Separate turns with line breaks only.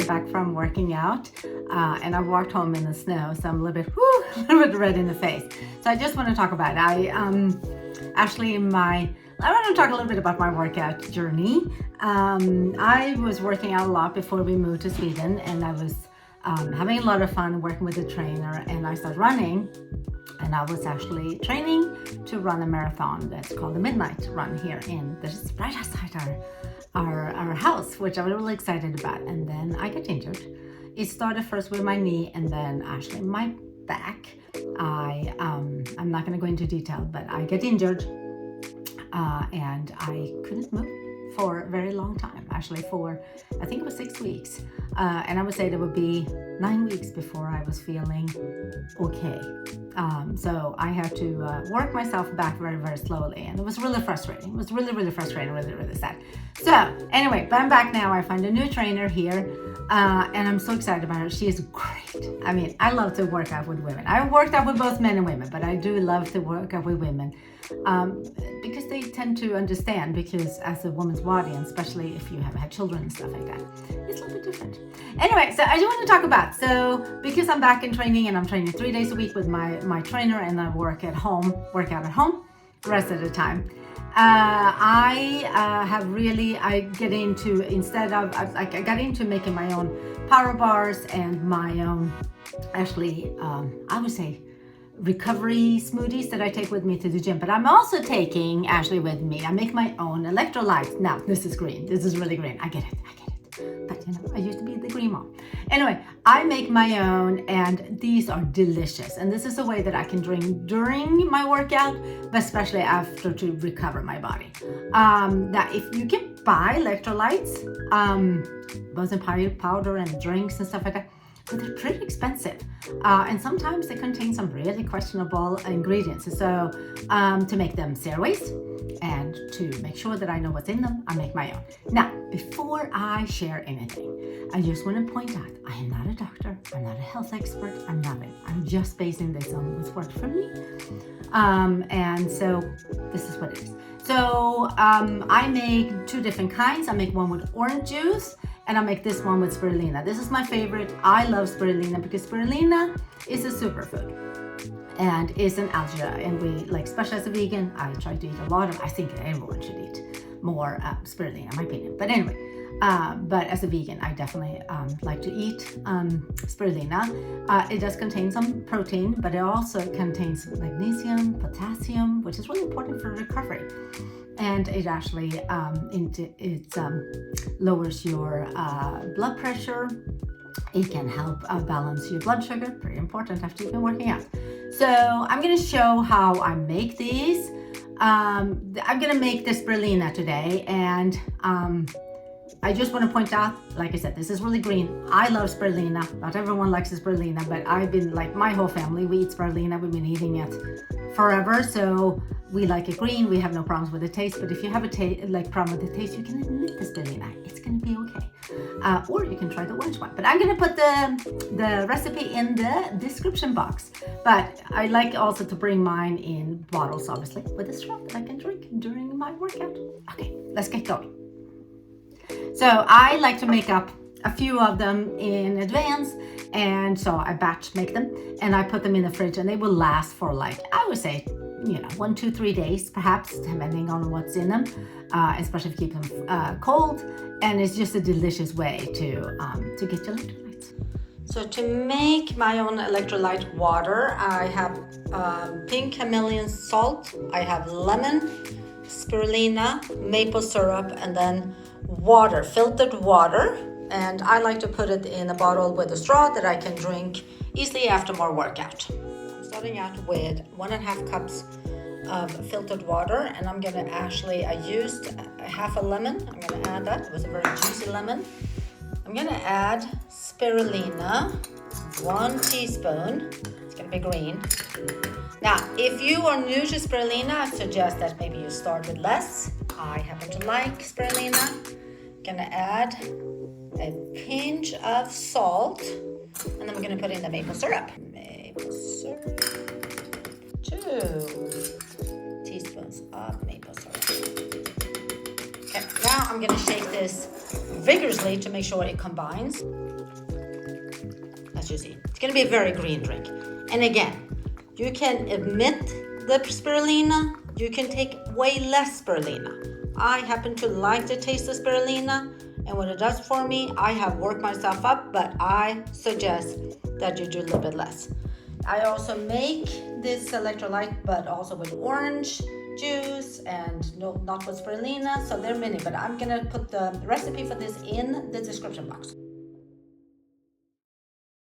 back from working out, and I walked home in the snow, so I'm a little bit red in the face. So I just want to talk about it. I want to talk a little bit about my workout journey. I was working out a lot before we moved to Sweden, and I was having a lot of fun working with a trainer, and I started running. And I was actually training to run a marathon that's called the Midnight Run here that's right outside our house, which I was really excited about. And then I got injured. It started first with my knee and then actually my back. I'm not going to go into detail, but I got injured and I couldn't move for a very long time, actually for, I think it was 6 weeks. And I would say it would be 9 weeks before I was feeling okay. So I had to work myself back very, very slowly. And it was really frustrating. It was really, really frustrating, really, really sad. So anyway, but I'm back now. I found a new trainer here and I'm so excited about her. She is great. I mean, I love to work out with women. I worked out with both men and women, but I do love to work out with women because they tend to understand, because as a woman's body, and especially if you have had children and stuff like that, it's a little bit different. Anyway, so I just want to talk about, so because I'm back in training and I'm training 3 days a week with my trainer, and I work out at home the rest of the time. I get into, I got into making my own power bars and my own, I would say, recovery smoothies that I take with me to the gym. But I'm also taking actually with me, I make my own electrolytes. Now, this is green. This is really green. I get it. But you know, I used to be the green mom. Anyway, I make my own, and these are delicious. And this is a way that I can drink during my workout, but especially after, to recover my body. That if you can buy electrolytes, both in powder and drinks and stuff like that, but they're pretty expensive. And sometimes they contain some really questionable ingredients. So to make them zero waste and to make sure that I know what's in them, I make my own. Now, before I share anything, I just want to point out, I am not a doctor, I'm not a health expert, I'm nothing. I'm just basing this on what's worked for me. And so this is what it is. So I make 2 different kinds. I make one with orange juice, and I make this one with spirulina. This is my favorite. I love spirulina because spirulina is a superfood and is an algae. And we, like, especially as a vegan, I try to eat a lot of, I think everyone should eat more spirulina, in my opinion. But anyway, but as a vegan, I definitely like to eat spirulina. It does contain some protein, but it also contains magnesium, potassium, which is really important for recovery. And it actually lowers your blood pressure. It can help balance your blood sugar, pretty important after you've been working out. So I'm going to show how I make these. I'm going to make this spirulina today, and I just want to point out, like I said, this is really green. I love spirulina. Not everyone likes spirulina, but I've been, like, my whole family, we eat spirulina. We've been eating it forever, so we like it green. We have no problems with the taste. But if you have a problem with the taste, you can omit the spirulina. It's going to be okay. Or you can try the orange one. But I'm going to put the recipe in the description box. But I like also to bring mine in bottles, obviously, with a straw that I can drink during my workout. Okay, let's get going. So I like to make up a few of them in advance, and so I batch make them and I put them in the fridge, and they will last for, like, I would say, 1, 2, 3 days, perhaps, depending on what's in them, especially if you keep them cold. And it's just a delicious way to get your electrolytes. So to make my own electrolyte water, I have pink Himalayan salt, I have lemon, spirulina, maple syrup, and then water, filtered water. And I like to put it in a bottle with a straw that I can drink easily after more workout. I'm starting out with 1.5 cups of filtered water, and I'm gonna I used half a lemon. I'm gonna add that. It was a very juicy lemon. I'm gonna add spirulina, 1 teaspoon. It's gonna be green. Now, if you are new to spirulina, I suggest that maybe you start with less. I happen to like spirulina. Gonna add a pinch of salt, and then we're gonna put in the maple syrup. Maple syrup, 2 teaspoons of maple syrup. Okay, now I'm gonna shake this vigorously to make sure it combines. as you see. It's gonna be a very green drink. And again, you can omit the spirulina, you can take way less spirulina. I happen to like the taste of spirulina, and what it does for me, I have worked myself up, but I suggest that you do a little bit less. I also make this electrolyte, but also with orange juice and not with spirulina, so there are many, but I'm gonna put the recipe for this in the description box.